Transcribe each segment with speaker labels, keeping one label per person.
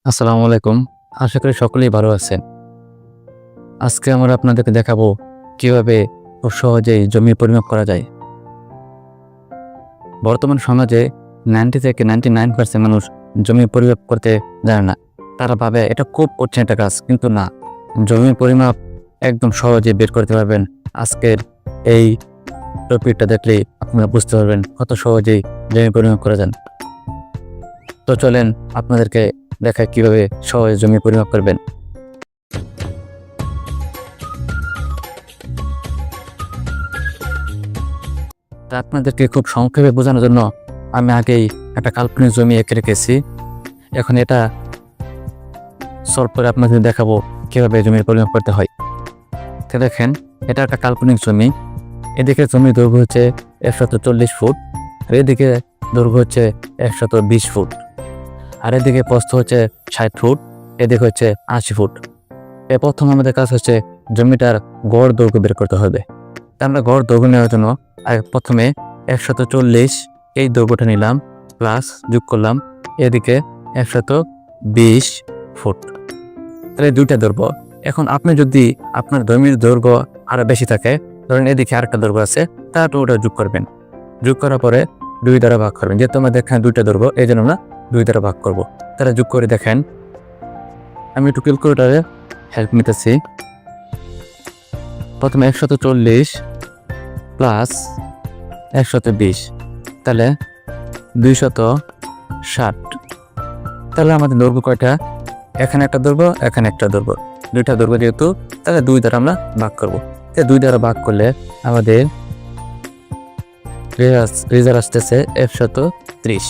Speaker 1: আসসালামু আলাইকুম। আশা করি সকলেই ভালো আছেন। আজকে আমরা আপনাদেরকে দেখাবো কিভাবে খুব সহজেই জমি পরিমাপ করা যায়। বর্তমান সমাজে 90 থেকে 99% মানুষ জমি পরিমাপ করতে জানে না। তারা ভাবে এটা খুব কঠিন একটা কাজ, কিন্তু না। জমি পরিমাপ একদম সহজে বের করতে পারবেন। আজকের এই টপিকটা দেখলেই আপনারা বুঝতে পারবেন কত সহজেই জমি পরিমাপ করা যায়। তো চলেন আপনাদেরকে দেখাই কিভাবে সহজে জমি পরিমাপ করবেন। তা আপনাদেরকে খুব সংক্ষেপে বোঝানোর জন্য আমি আগেই একটা কাল্পনিক জমি এঁকে রেখেছি। এখন এটা সলভ করে আপনাদের দেখাবো কীভাবে জমির পরিমাপ করতে হয়। তো দেখেন, এটা একটা কাল্পনিক জমি। এদিকে জমির দৈর্ঘ্য হচ্ছে 140 ফুট, আর এদিকে দৈর্ঘ্য হচ্ছে 120 ফুট, আর এদিকে প্রস্থ হচ্ছে 60 ফুট, এদিকে হচ্ছে 80 ফুট। প্রথম আমাদের কাজ হচ্ছে জমিটার গড় দৈর্ঘ্য বের করতে হবে। তা আমরা গড় দৈর্ঘ্য নেওয়ার জন্য প্রথমে 140 এই দৈর্ঘ্যটা নিলাম, প্লাস যোগ করলাম এদিকে 120 ফুট, তাহলে দুইটা দৈর্ঘ্য। এখন আপনি যদি আপনার জমির দৈর্ঘ্য আরো বেশি থাকে, ধরেন এদিকে আরেকটা দৈর্ঘ্য আছে, তারপর ওটা যোগ করবেন। যোগ করার পরে 2 দ্বারা ভাগ করবেন, যেহেতু আমাদের এখানে দুইটা দৈর্ঘ্য, এই জন্য আমরা 2 দ্বারা ভাগ করব। তারা যোগ করে দেখেন, আমি একটু ক্যালকুলেটরে হেল্প নিতেছি। প্রথমে 140 প্লাস 120, তাহলে 260। তাহলে আমাদের দৈর্ঘ্য কয়টা? এখানে একটা দৈর্ঘ্য, এখানে একটা দৈর্ঘ্য, দুইটা দৈর্ঘ্য যেহেতু, তাহলে 2 দ্বারা আমরা ভাগ করব। 2 দ্বারা ভাগ করলে আমাদের রেজাল্ট আসতেছে 130।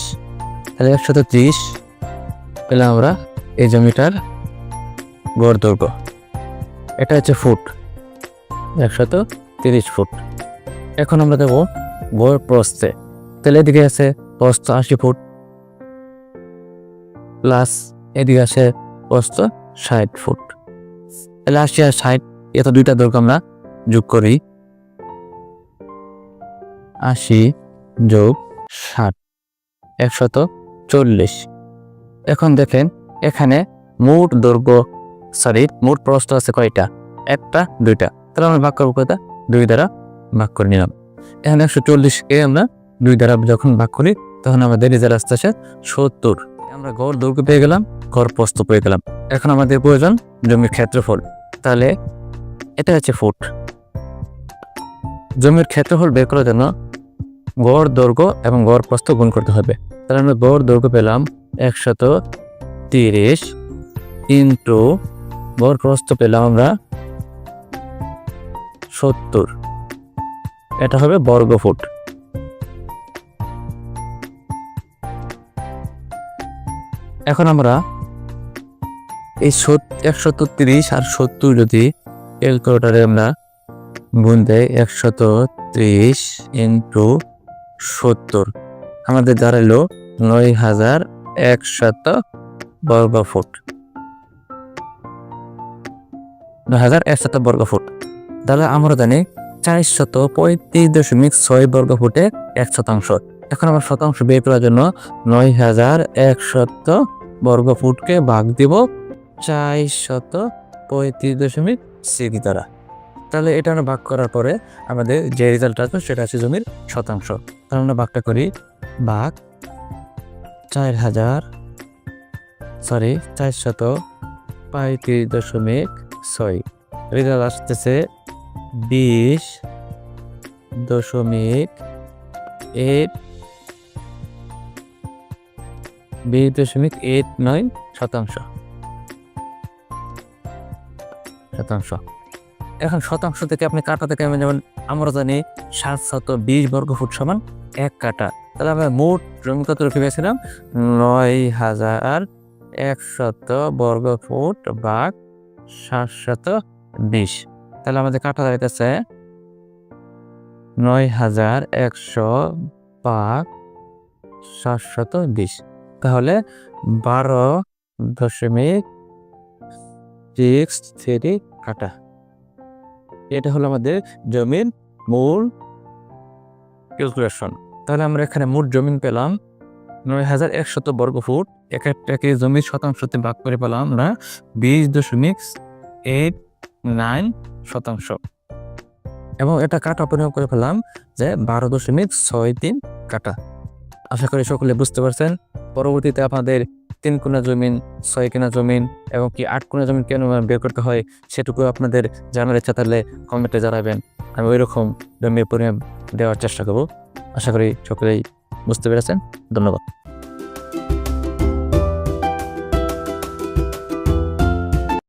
Speaker 1: তাহলে 130 পেলে আমরা এই জমিটার গড় দৈর্ঘ্য। এটা হচ্ছে ফুট, 130 ফুট। এখন আমরা দেব গড় প্রস্থে। তাহলে এদিকে আছে প্রস্থ 80 ফুট, প্লাস এদিকে আছে প্রস্থ 60 ফুট। তাহলে 80 আর 60, এত দুইটা দৈর্ঘ্য আমরা যোগ করি। 80 যোগ 60, 140। এখন দেখেন, এখানে মোট দৈর্ঘ্য মোট প্রস্থ আছে কয়টা? একটা, দুইটা। তাহলে আমরা ভাগ করবো কয়টা? 2 দ্বারা ভাগ করে নিলাম। এখন 140কে আমরা 2 দ্বারা যখন ভাগ করি, তখন আমাদের রেজাল্ট আসতেছে 70। আমরা গড় দৈর্ঘ্য পেয়ে গেলাম, গড় প্রস্থ পেয়ে গেলাম। এখন আমাদের প্রয়োজন জমির ক্ষেত্রফল। তাহলে এটা হচ্ছে ফুট। জমির ক্ষেত্রফল বের করার জন্য গড় দৈর্ঘ্য এবং গড় প্রস্থ গুণ করতে হবে। তাহলে আমরা গড় দৈর্ঘ্য পেলাম 130 ইন্টু গড় প্রস্থ পেলাম আমরা 70। এটা হবে বর্গ ফুট। এখন আমরা এই 130 আর 70 যদি ক্যালকুলেটরে আমরা গুণ দেয়, 130 ইন্টু 70, আমাদের দাঁড়ালো 9100 বর্গ ফুট। 9100 বর্গ ফুট। তাহলে আমরা জানি 435.6 বর্গ ফুটে 1%। এখন আমরা শতাংশ বের করার জন্য 9100 বর্গ ফুটকে ভাগ দিব 435.6 দ্বারা। তাহলে এটা আমরা ভাগ করার পরে আমাদের যে রেজাল্ট আসবে সেটা আছে জমির শতাংশ। তাহলে আমরা ভাগটা করি, ভাগ 435.6, রেজাল্ট আসতেছে 20.89 শতাংশ। এখন শতাংশ থেকে আপনি কাটা থেকে যেমন আমরা জানি 720 বর্গ ফুট সমান 1 কাটা। তাহলে আমরা মোট জমি কত রুপি পেয়েছিলাম? 9100 বর্গ ফুট ভাগ 720। তাহলে আমাদের কাটা দাঁড়াইতেছে 9100 ভাগ 720। তাহলে 12.63 কাটা। এটা হলো আমাদের জমির মূল ক্যালকুলেশন। তাহলে আমরা এখানে মোট জমিন পেলাম 9,100 বর্গফুট, এক একটাকে জমির শতাংশতে ভাগ করে পেলাম আমরা 20.89 এবং এটা কাটা পরিমাপ করে ফেলাম যে 12.63 কাটা। আশা করি সকলে বুঝতে পারছেন। পরবর্তীতে আপনাদের 3 কোণা জমিন, 6 কোণা জমিন এবং কি 8 কোণা জমিন কেন বের করতে হয় সেটুকু আপনাদের জানার ইচ্ছা থাকলে কমেন্টে জানাবেন। আমি ওই রকম জমির পরিমাপ দেওয়ার চেষ্টা করব। আশা করি সকলেই বুঝতে পেরেছেন। ধন্যবাদ।